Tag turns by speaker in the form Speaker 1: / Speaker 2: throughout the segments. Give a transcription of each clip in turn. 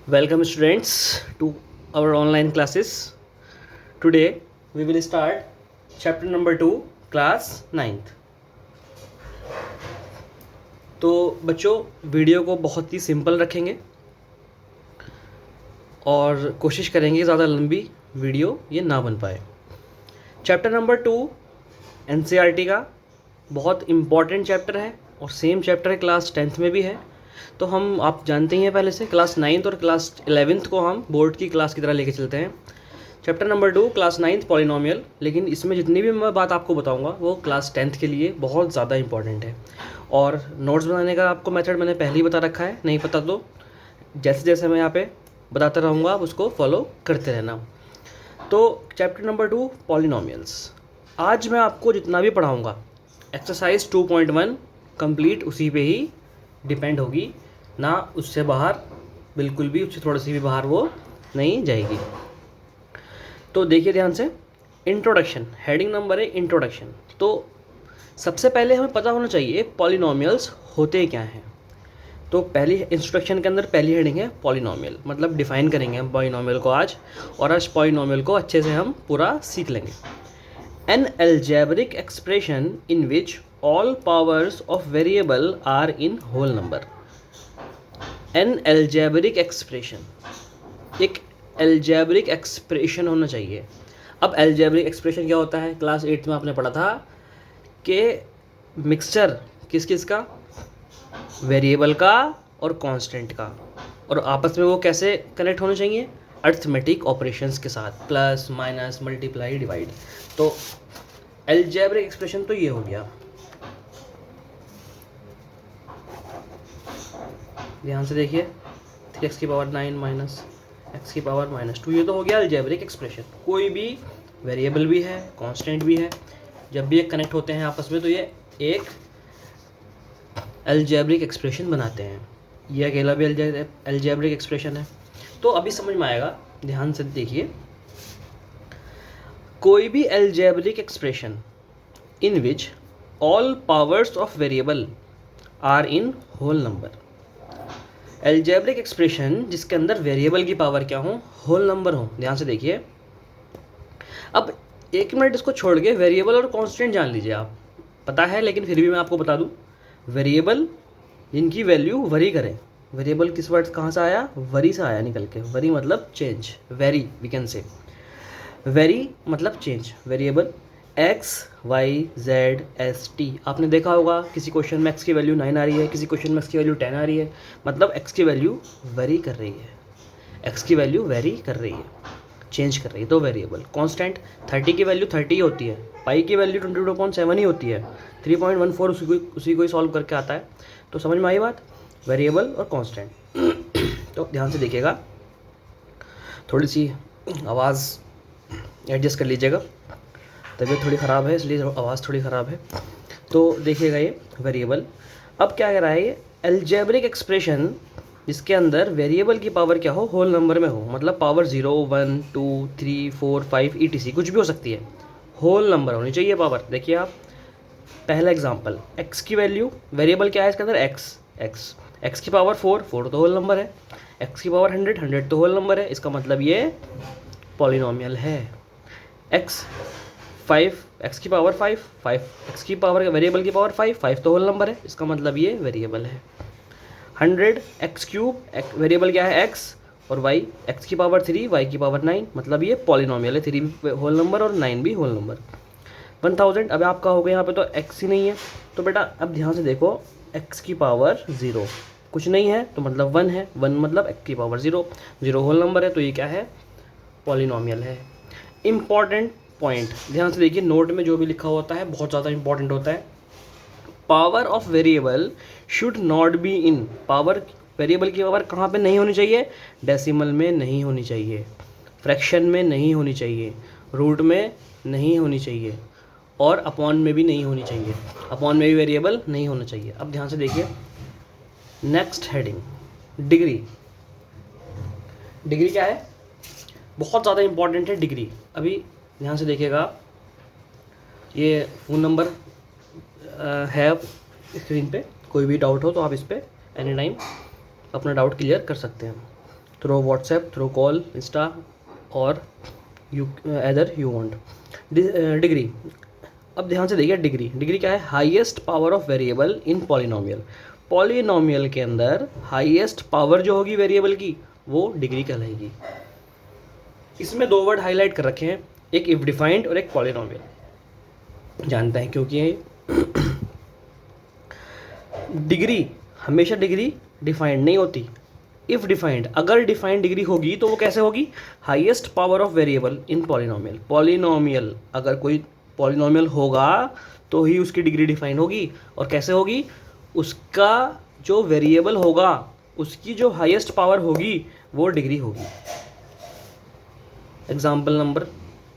Speaker 1: Welcome students to our online classes. Today we will start chapter number 2 class 9th. तो बच्चों video को बहुत ही simple रखेंगे और कोशिश करेंगे ज़्यादा लंबी वीडियो ये ना बन पाए। चैप्टर नंबर 2 एनसीईआरटी का बहुत इम्पॉर्टेंट चैप्टर है और सेम चैप्टर है क्लास 10th में भी है। तो हम आप जानते ही हैं पहले से क्लास 9th और क्लास 11th को हम बोर्ड की क्लास की तरह लेके चलते हैं। Chapter number 2 class 9th polynomial, लेकिन इसमें जितनी भी मैं बात आपको बताऊंगा वो क्लास 10th के लिए बहुत ज़्यादा इंपॉर्टेंट है। और नोट्स बनाने का आपको मेथड मैंने पहले ही बता रखा है, नहीं पता तो जैसे जैसे मैं यहाँ पे बताता रहूँगा आप उसको फॉलो करते रहना। तो चैप्टर नंबर 2 पॉलिनोमियल्स, आज मैं आपको जितना भी पढ़ाऊँगा एक्सरसाइज 2.1 कंप्लीट उसी पे ही डिपेंड होगी, ना उससे बाहर बिल्कुल भी, उससे थोड़ी सी भी बाहर वो नहीं जाएगी। तो देखिए ध्यान से, इंट्रोडक्शन हेडिंग नंबर है इंट्रोडक्शन। तो सबसे पहले हमें पता होना चाहिए पॉलिनोमियल्स होते क्या हैं। तो पहली इंट्रोडक्शन के अंदर पहली हेडिंग है पॉलिनोमियल, मतलब डिफाइन करेंगे हम पॉलिनोमियल को आज, और आज पॉलिनोमियल को अच्छे से हम पूरा सीख लेंगे। An algebraic expression in which all powers of variable are in whole number. An algebraic expression, एक अलजेब्रिक एक्सप्रेशन होना चाहिए। अब अलजेब्रिक एक्सप्रेशन क्या होता है, क्लास 8 में आपने पढ़ा था कि मिक्सचर किस किस का, वेरिएबल का और कांस्टेंट का, और आपस में वो कैसे कनेक्ट होने चाहिए, अर्थमेटिक ऑपरेशंस के साथ, प्लस माइनस मल्टीप्लाई डिवाइड। तो अलजेब्रिक एक्सप्रेशन तो ये हो गया, ध्यान से देखिए, 3x की पावर 9 माइनस x की पावर -2, ये तो हो गया अलजेब्रिक एक्सप्रेशन। कोई भी वेरिएबल भी है, कांस्टेंट भी है, जब भी ये कनेक्ट होते हैं आपस में तो ये एक अलजेब्रिक एक्सप्रेशन बनाते हैं। ये अकेला भी अलजेब्रिक एक्सप्रेशन है। तो अभी समझ में आएगा, ध्यान से देखिए, कोई भी algebraic expression in which all powers of variable are in whole number. Algebraic expression जिसके अंदर वेरिएबल की पावर क्या हो, होल नंबर हो। ध्यान से देखिए, अब 1 मिनट इसको छोड़ के वेरिएबल और कांस्टेंट जान लीजिए। आप पता है लेकिन फिर भी मैं आपको बता दूं, वेरिएबल जिनकी वैल्यू वरी करें, वेरिएबल किस वर्ड कहाँ से आया, वरी से आया निकल के, वरी मतलब change, vary we can say, vary मतलब change. Variable x y z s t, आपने देखा होगा किसी क्वेश्चन में एक्स की वैल्यू 9 आ रही है, किसी क्वेश्चन में एक्स की वैल्यू 10 आ रही है, मतलब एक्स की वैल्यू वेरी कर रही है, एक्स की वैल्यू वेरी कर रही है, चेंज कर रही है। तो वेरिएबल कांस्टेंट 30 की वैल्यू 30 ही होती है, पाई की वैल्यू 22.7 ही होती है, 3.14 उसी को ही सॉल्व करके आता है। तो समझ में आई बात, वेरिएबल और कांस्टेंट। तो ध्यान से देखिएगा, थोड़ी सी आवाज़ एडजस्ट कर लीजिएगा, तबीयत थोड़ी ख़राब है इसलिए आवाज़ थोड़ी ख़राब है। तो देखिएगा ये वेरिएबल, अब क्या कह रहा है ये अलजेब्रिक एक्सप्रेशन जिसके अंदर वेरिएबल की पावर क्या हो, होल नंबर में हो, मतलब पावर 0 1 2 3 4 5 ETC कुछ भी हो सकती है, होल नंबर होनी चाहिए पावर। देखिए आप, पहला एग्जांपल, x की वैल्यू, वेरिएबल क्या है इसके अंदर, x की पावर 4 तो होल नंबर है, x की पावर 100 तो होल नंबर है, इसका मतलब ये पॉलिनोमियल है। x की पावर 5 x की पावर, वेरिएबल की पावर 5 तो होल नंबर है, इसका मतलब ये वेरिएबल है। 100 x3, वेरिएबल क्या है x, और y, x की पावर 3 y की पावर 9, मतलब ये पॉलिनोमियल है, 3 भी होल नंबर और 9 भी होल नंबर। 1000, अब आपका हो गया यहाँ पे तो x ही नहीं है, तो बेटा अब ध्यान से देखो, x की पावर 0 कुछ नहीं है तो मतलब 1 है, 1 मतलब x की पावर 0 होल नंबर है, तो ये क्या है, पॉलिनोमियल है। इम्पॉर्टेंट पॉइंट ध्यान से देखिए, नोट में जो भी लिखा होता है बहुत ज़्यादा इंपॉर्टेंट होता है। Power of variable should not be in, power, variable की पावर कहाँ पे नहीं होनी चाहिए, डेसिमल में नहीं होनी चाहिए, फ्रैक्शन में नहीं होनी चाहिए, रूट में नहीं होनी चाहिए, और अपॉन में भी नहीं होनी चाहिए, अपॉन में भी वेरिएबल नहीं होना चाहिए। अब ध्यान से देखिए, नेक्स्ट हेडिंग डिग्री। डिग्री क्या है, बहुत ज़्यादा इंपॉर्टेंट है डिग्री। अभी ध्यान से देखिएगा, ये फ़ोन नंबर है स्क्रीन पे, कोई भी डाउट हो तो आप इस पर एनी टाइम अपना डाउट क्लियर कर सकते हैं। Through WhatsApp, through call, Insta और you either you want. Degree, अब ध्यान से देखिए, डिग्री, डिग्री क्या है? Highest power of variable in polynomial. Polynomial के अंदर हाईएस्ट पावर जो होगी वेरिएबल की वो डिग्री कहलाएगी। इसमें दो वर्ड हाईलाइट कर रखे हैं, एक इफ डिफाइंड और एक पॉलिनोमियल। जानते हैं क्योंकि डिग्री, हमेशा डिग्री डिफाइंड नहीं होती, इफ डिफाइंड। अगर डिफाइंड डिग्री होगी तो वो कैसे होगी? Highest power of variable in polynomial. Polynomial, अगर कोई पॉलिनोमियल होगा तो ही उसकी डिग्री डिफाइन होगी। और कैसे होगी? उसका जो वेरिएबल होगा उसकी जो हाईएस्ट पावर होगी वो डिग्री होगी। एग्जाम्पल नंबर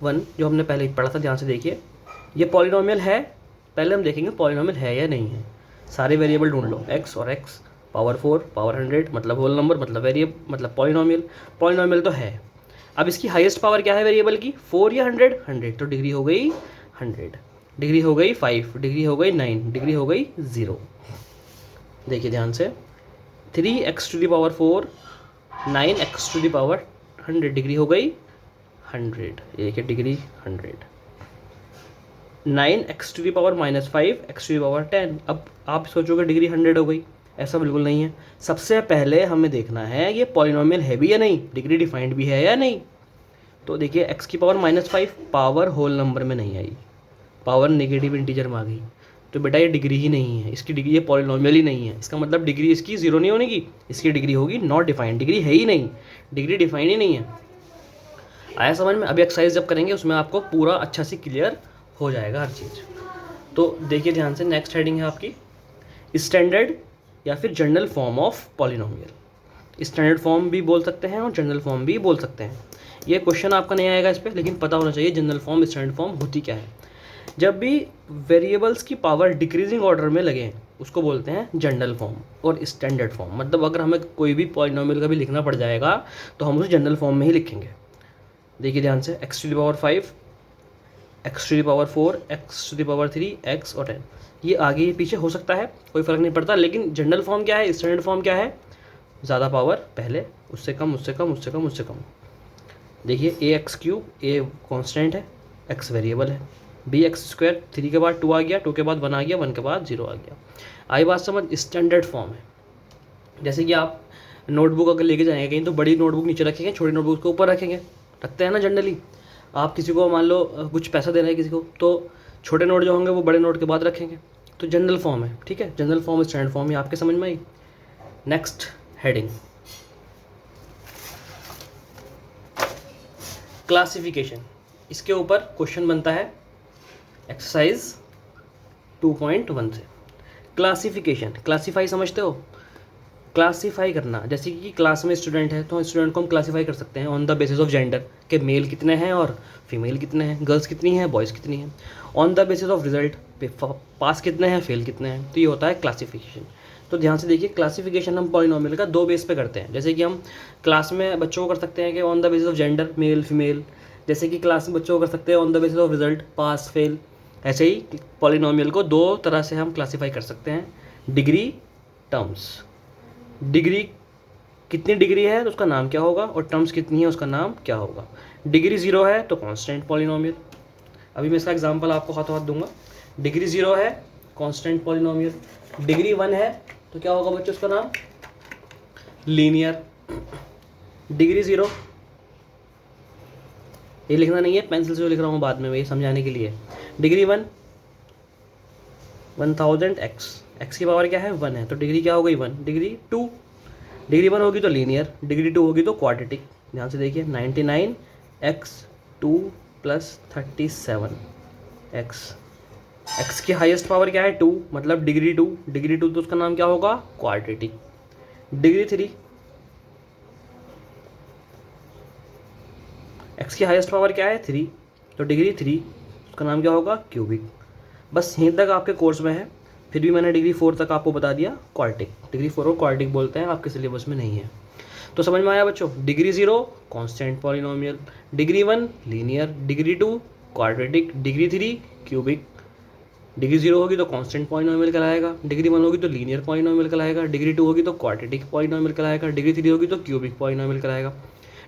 Speaker 1: 1 जो हमने पहले ही पढ़ा था, ध्यान से देखिए। ये पॉलिनोमियल है, पहले हम देखेंगे पॉलिनोमियल है या नहीं है। सारे वेरिएबल ढूंढ लो, x और x, पावर 4, पावर 100, मतलब होल नंबर, मतलब वेरिएबल, मतलब पॉलिनोमियल। पॉलिनोमियल तो है। अब इसकी हाईएस्ट पावर क्या है वेरिएबल की? 4 या 100? 100, तो डिग्री हो गई 100, डिग्री हो गई 5, डिग्री हो गई 9, डिग्री हो गई 0। देखिए ध्यान से, 3x to the power 4, 9x to the power 100, degree हो गई 100। ये देखिए degree 100। 9x to the power -5, x to the power 10। अब आप सोचोगे डिग्री 100 हो गई, ऐसा बिल्कुल नहीं है। सबसे पहले हमें देखना है ये पॉलिनोमियल है भी या नहीं, डिग्री डिफाइंड भी है या नहीं। तो देखिए x की पावर -5 पावर होल नंबर में नहीं आई, पावर नेगेटिव इंटीजर में आ गई, तो बेटा ये डिग्री ही नहीं है, इसकी डिग्री, ये पॉलिनोमियल ही नहीं है। इसका मतलब डिग्री इसकी 0 नहीं होने की, इसकी डिग्री होगी नॉट डिफाइंड, डिग्री है ही नहीं, डिग्री डिफाइंड ही नहीं है। आया समझ में? अभी एक्सरसाइज जब करेंगे उसमें आपको पूरा अच्छा से क्लियर हो जाएगा हर चीज़। तो देखिए ध्यान से, नेक्स्ट हेडिंग है आपकी स्टैंडर्ड या फिर general form of polynomial. Standard form भी बोल सकते हैं और जनरल फॉर्म भी बोल सकते हैं। ये क्वेश्चन आपका नहीं आएगा इस पर, लेकिन पता होना चाहिए जनरल फॉर्म, स्टैंडर्ड फॉर्म होती क्या है। जब भी वेरिएबल्स की पावर डिक्रीजिंग ऑर्डर में लगे उसको बोलते हैं जनरल फॉर्म और स्टैंडर्ड फॉर्म। मतलब अगर हमें कोई भी पॉलिनोमियल का भी लिखना पड़ जाएगा तो हम उसे जनरल फॉर्म में ही लिखेंगे। देखिए ध्यान से, x to the power 5, x to the power 4, x to the power 3, x और 10, ये आगे ये पीछे हो सकता है, कोई फ़र्क नहीं पड़ता। लेकिन जनरल फॉर्म क्या है, स्टैंडर्ड फॉर्म क्या है? ज़्यादा पावर पहले, उससे कम, उससे कम, उससे कम, उससे कम। देखिए a(x³), a कांस्टेंट है, x वेरिएबल है, bx², 3 के बाद 2 आ गया, 2 के बाद 1 आ गया, 1 के बाद 0 आ गया। आई बात समझ? स्टैंडर्ड फॉर्म है। जैसे कि आप नोटबुक अगर लेके जाएंगे कहीं तो बड़ी नोटबुक नीचे रखेंगे, छोटी नोटबुक को ऊपर रखेंगे, रखते हैं ना जनरली। आप किसी को मान लो कुछ पैसा दे रहे हैं किसी को, तो छोटे नोट जो होंगे वो बड़े नोट के बाद रखेंगे, तो जनरल फॉर्म है। ठीक है, जनरल फॉर्म, स्टैंडर्ड फॉर्म, ये आपके समझ में आई। Next heading classification. इसके ऊपर क्वेश्चन बनता है एक्सरसाइज 2.1 से। क्लासिफिकेशन, क्लासीफाई समझते हो? क्लासीफाई करना, जैसे कि क्लास में स्टूडेंट है तो स्टूडेंट को हम क्लासीफाई कर सकते हैं on the basis of gender, के मेल कितने हैं और फीमेल कितने हैं, गर्ल्स कितनी हैं, बॉयज़ कितनी हैं। On the basis of result, pass कितने हैं, फेल कितने हैं। तो ये होता है क्लासिफिकेशन। तो ध्यान से देखिए, क्लासिफिकेशन हम पॉलिनोमियल का 2 बेस पे करते हैं। जैसे कि हम क्लास में बच्चों को कर सकते हैं कि on the basis of gender, male female. जैसे कि क्लास में बच्चों को कर सकते हैं on the basis of result, pass fail. ऐसे ही पॉलिनोमियल को 2 तरह से हम क्लासीफाई कर सकते हैं, डिग्री, टर्म्स। डिग्री, कितनी डिग्री है तो उसका नाम क्या होगा, और टर्म्स कितनी है उसका नाम क्या होगा। डिग्री 0 है तो कांस्टेंट पॉलिनोमियल। अभी मैं इसका एग्जांपल आपको हाथों हाथ दूंगा। डिग्री 0 है, कांस्टेंट पॉलिनोमियल। डिग्री 1 है तो क्या होगा बच्चों उसका नाम, लीनियर। डिग्री 0, ये लिखना नहीं है, पेंसिल से जो लिख रहा हूँ बाद में ये समझाने के लिए। डिग्री 1 1000x, x की पावर क्या है 1 है, तो डिग्री क्या हो गई 1। डिग्री 2, डिग्री 1 होगी तो लीनियर, डिग्री 2 होगी तो क्वाड्रेटिक। ध्यान से देखिए, 99x2 + 37x। x की हाईएस्ट पावर क्या है 2, मतलब डिग्री 2, डिग्री 2 तो उसका नाम क्या होगा, क्वाड्रेटिक। डिग्री 3, x की हाईएस्ट पावर क्या है 3, तो डिग्री 3 उसका नाम क्या होगा, क्यूबिक। बस यहीं तक आपके कोर्स में है, फिर भी मैंने डिग्री 4 तक आपको बता दिया, क्वाड्रेटिक। डिग्री 4 को क्वाड्रेटिक बोलते हैं, आपके सिलेबस में नहीं है। तो समझ में आया बच्चों? Degree 0 constant polynomial, degree 1 linear, degree 2 quadratic, degree 3 cubic. Degree 0 होगी तो कांस्टेंट पॉलिनोमियल कहलाएगा, डिग्री 1 होगी तो लीनियर पॉलिनोमियल कहलाएगा, डिग्री 2 होगी तो क्वाड्रेटिक पॉलिनोमियल कहलाएगा, डिग्री 3 होगी तो क्यूबिक पॉलिनोमियल कहलाएगा,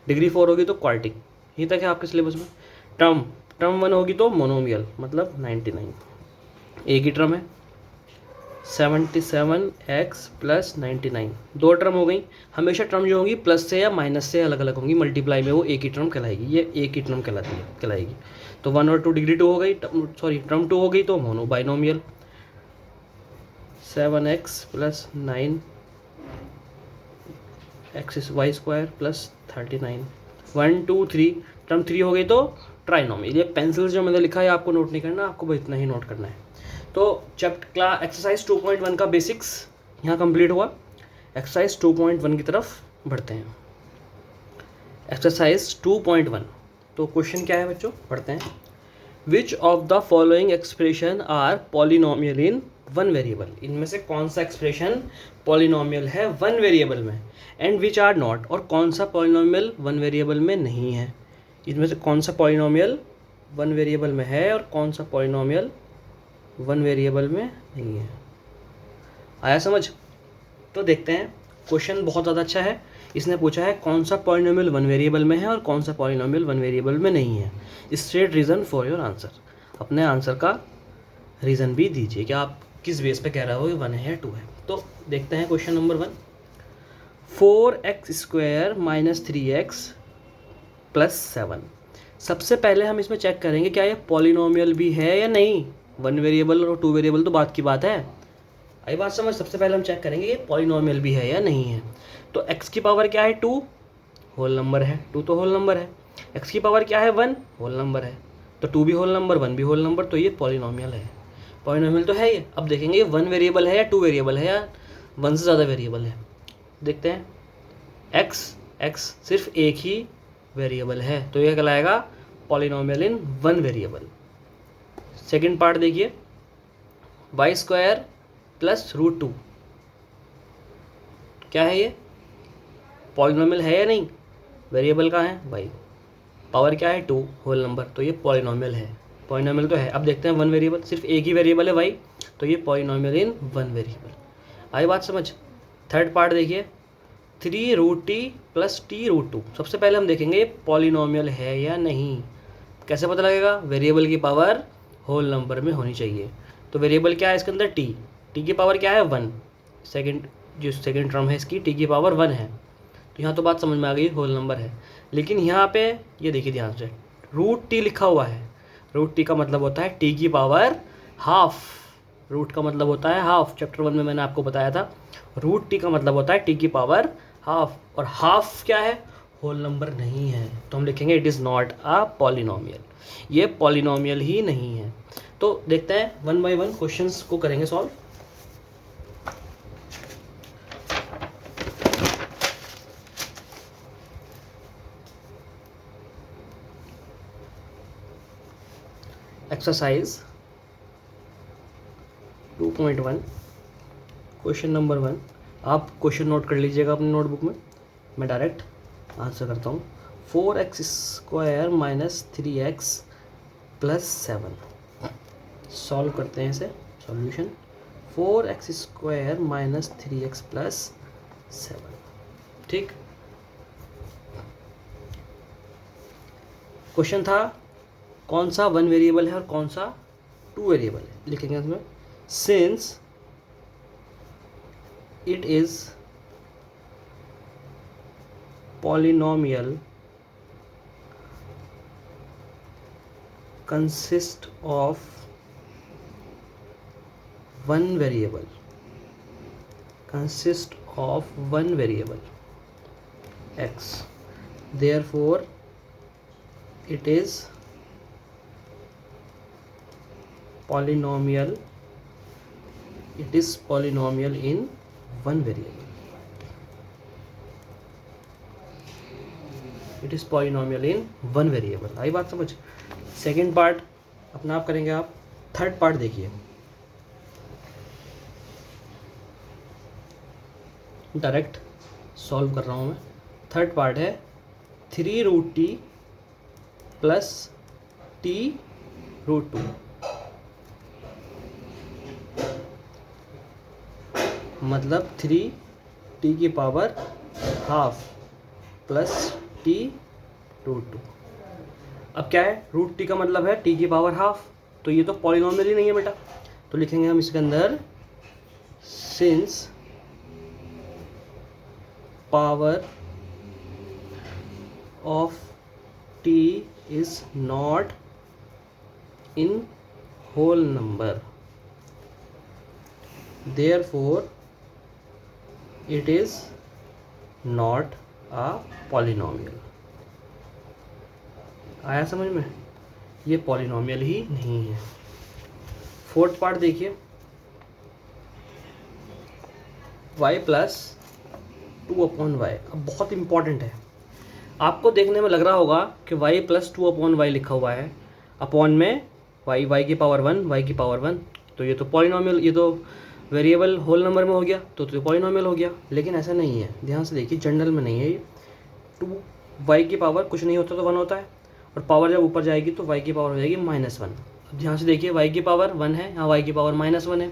Speaker 1: डिग्री 4 होगी तो क्वार्टिक। यहीं तक है आपके सिलेबस में। टर्म टर्म 1 होगी तो मोनोमियल मतलब 99, एक ही टर्म है 77x प्लस 99, दो टर्म हो गई। हमेशा टर्म जो होंगी प्लस से या माइनस से अलग अलग होंगी, मल्टीप्लाई में वो एक ही टर्म कहलाएगी, ये एक ही टर्म कहलाएगी। तो 1 और 2 डिग्री 2 हो गई, सॉरी टर्म 2 हो गई तो mono binomial 7x plus 9 x y square plus 39, 1 2 3 term 3 हो गई तो ट्राइनोमियल। ये पेंसिल जो मैंने लिखा है आपको नोट नहीं करना, आपको बस इतना ही नोट करना है। तो चैप्टर एक्सरसाइज 2.1 का बेसिक्स यहाँ कंप्लीट हुआ। एक्सरसाइज 2.1 की तरफ बढ़ते हैं। एक्सरसाइज 2.1, तो क्वेश्चन क्या है बच्चों, पढ़ते हैं। Which of the following expression are polynomial in one variable, इनमें से कौन सा एक्सप्रेशन पॉलिनोमियल है वन वेरिएबल में, एंड विच आर नॉट, और कौन सा पॉलिनोमियल वन वेरिएबल में नहीं है। इनमें से कौन सा पॉलिनोमियल वन वेरिएबल में है और कौन सा पॉलिनोमियल वन वेरिएबल में नहीं है। आया समझ? तो देखते हैं, क्वेश्चन बहुत ज़्यादा अच्छा है। इसने पूछा है कौन सा पॉलिनोमियल वन वेरिएबल में है और कौन सा पॉलिनोमियल वन वेरिएबल में नहीं है। Straight reason for your answer, अपने आंसर का रीज़न भी दीजिए कि आप किस बेस पे कह रहे हो कि 1 है या 2 है। तो देखते हैं question number 1, 4x square minus 3x plus 7। सबसे पहले हम इसमें चेक करेंगे क्या ये पॉलिनोमियल भी है या नहीं। वन वेरिएबल और 2 वेरिएबल तो बात की बात है, आई बात समझ। सबसे पहले हम चेक करेंगे ये पॉलिनोमियल भी है या नहीं है। तो x की पावर क्या है 2, होल नंबर है, 2 तो होल नंबर है। x की पावर क्या है 1, होल नंबर है, तो 2 भी होल नंबर 1 भी होल नंबर, तो ये पॉलिनोमियल है। पॉलिनोमियल तो है ये। अब देखेंगे ये 1 वेरिएबल है या 2 वेरिएबल है या 1 से ज़्यादा वेरिएबल है। देखते हैं, x सिर्फ एक ही वेरिएबल है तो ये कहलाएगा polynomial in one variable. Second part देखिए, वाई स्क्वायर प्लस रूट 2, क्या है ये, पॉलिनोमियल है या नहीं। वेरिएबल का है वाई, पावर क्या है 2, होल नंबर, तो ये पॉलिनोमियल है। पॉलिनोमियल तो है। अब देखते हैं वन वेरिएबल, सिर्फ एक ही वेरिएबल है वाई, तो ये पॉलिनोमियल इन वन वेरिएबल। आई बात समझ। थर्ड पार्ट देखिए, 3 root t plus t root 2। सबसे पहले हम देखेंगे ये पॉलिनोमियल है या नहीं। कैसे पता लगेगा, वेरिएबल की पावर होल नंबर में होनी चाहिए। तो वेरिएबल क्या है इसके अंदर, टी की पावर क्या है 1, सेकेंड टर्म है इसकी, टी की पावर 1 है। तो यहाँ तो बात समझ में आ गई, होल नंबर है। लेकिन यहाँ पे ये देखिए ध्यान से, रूट टी लिखा हुआ है। रूट टी का मतलब होता है टी की पावर हाफ, रूट का मतलब होता है हाफ। चैप्टर 1 में मैंने आपको बताया था, रूट टी का मतलब होता है टी की पावर हाफ, और हाफ क्या है, होल नंबर नहीं है। तो हम लिखेंगे it is not a polynomial, ये पॉलिनोमियल ही नहीं है। तो देखते हैं 1 बाय 1 क्वेश्चंस को करेंगे सॉल्व। एक्सरसाइज 2.1 क्वेश्चन नंबर 1, आप क्वेश्चन नोट कर लीजिएगा अपनी नोटबुक में, मैं डायरेक्ट आंसर करता हूँ। 4x square minus 3x plus 7, solve करते हैं इसे। Solution 4x square minus 3x plus 7, ठीक। क्वेश्चन था कौन सा वन वेरिएबल है और कौन सा 2 वेरिएबल है। लिखेंगे इसमें, since it is polynomial consist of one variable, consist of one variable x, therefore it is polynomial, it is polynomial in one variable, it is polynomial in one variable। आई बात समझ। सेकेंड पार्ट अपना आप करेंगे आप। Third part देखिए, direct solve कर रहा हूँ मैं। थर्ड पार्ट है 3 root t plus t root 2। मतलब 3t⁻½ प्लस t√2। अब क्या है, √t का मतलब है t⁻², तो ये तो पॉलिनॉमियल ही नहीं है बेटा, तो लिखेंगे हम इसके अंदर since power of t is not in whole number, therefore it is not a polynomial। आया समझ में, ये पॉलिनॉमियल ही नहीं है। फोर्थ पार्ट देखिए, y प्लस 2/y। अब बहुत इंपॉर्टेंट है, आपको देखने में लग रहा होगा कि y प्लस 2/y लिखा हुआ है, अपॉन में y की पावर 1 y की पावर 1, तो ये तो पॉलिनॉमियल, ये तो वेरिएबल होल नंबर में हो गया, तो पॉलिनॉमियल हो गया। लेकिन ऐसा नहीं है, ध्यान से देखिए, जनरल में नहीं है ये। 2y की पावर कुछ नहीं होता तो 1 होता है, और पावर जब ऊपर जाएगी तो y की पावर हो जाएगी -1। अब ध्यान से देखिए, y की पावर 1 है, यहाँ y की पावर -1 है,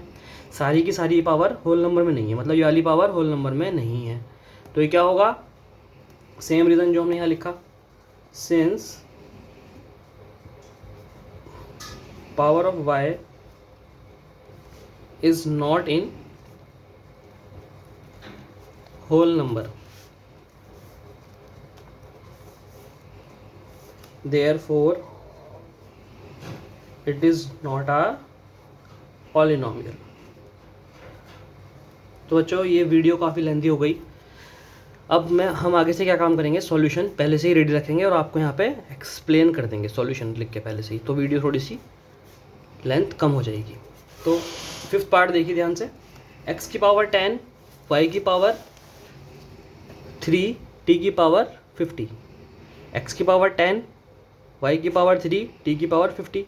Speaker 1: सारी की सारी पावर होल नंबर में नहीं है, मतलब ये वाली पावर होल नंबर में नहीं है। तो ये क्या होगा, सेम रीज़न जो हमने यहाँ लिखा, since power of y is not in whole number, therefore it is not a polynomial। तो बच्चों ये वीडियो काफ़ी लेंथी हो गई, अब हम आगे से क्या काम करेंगे, सॉल्यूशन पहले से ही रेडी रखेंगे और आपको यहाँ पे एक्सप्लेन कर देंगे सॉल्यूशन लिख के पहले से ही, तो वीडियो थोड़ी सी लेंथ कम हो जाएगी। तो फिफ्थ पार्ट देखिए ध्यान से, x की पावर 10 y की पावर 3 t की पावर 50, x की पावर 10 y की पावर 3 t की पावर 50,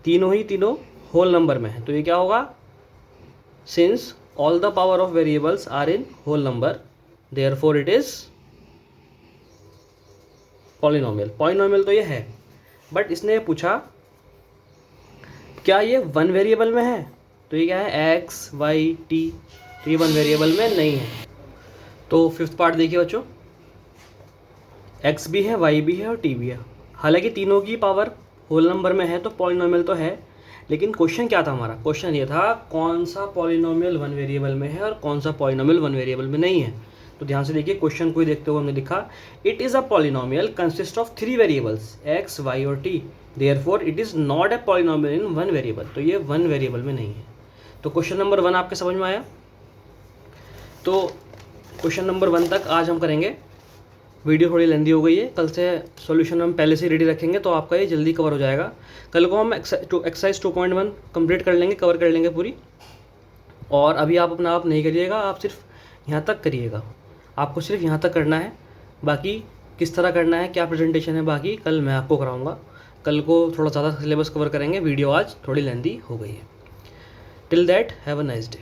Speaker 1: तीनों ही तीनों होल नंबर में है, तो ये क्या होगा, since all the power of variables are in whole number, therefore it is polynomial. Polynomial तो ये है, बट इसने पूछा क्या ये 1 वेरिएबल में है, तो ये क्या है, x y t, तो ये 1 वेरिएबल में नहीं है। तो फिफ्थ पार्ट देखिए बच्चों, x भी है y भी है और t भी है, हालांकि तीनों की पावर होल नंबर में है तो पॉलिनॉमियल तो है, लेकिन क्वेश्चन क्या था हमारा, क्वेश्चन ये था कौन सा पॉलिनॉमियल 1 वेरिएबल में है और कौन सा पॉलिनॉमियल 1 वेरिएबल में नहीं है। तो ध्यान से देखिए, क्वेश्चन को ही देखते हुए हमने लिखा, it is a polynomial consist of 3 variables x y और t, therefore it is not a polynomial in 1 variable, तो ये 1 वेरिएबल में नहीं है। तो क्वेश्चन नंबर 1 आपके समझ में आया। तो क्वेश्चन नंबर 1 तक आज हम करेंगे, वीडियो थोड़ी लेंदी हो गई है, कल से सॉल्यूशन हम पहले से रेडी रखेंगे तो आपका ये जल्दी कवर हो जाएगा। कल को हम एक्सरसाइज 2.1 कंप्लीट कर लेंगे, कवर कर लेंगे पूरी, और अभी आप अपना आप नहीं करिएगा, आप सिर्फ यहाँ तक करिएगा, आपको सिर्फ यहाँ तक करना है, बाकी किस तरह करना है, क्या प्रेजेंटेशन है, बाकी कल मैं आपको कराऊँगा। कल को थोड़ा ज़्यादा सिलेबस कवर करेंगे, वीडियो आज थोड़ी लेंदी हो गई है। Till that have a nice day.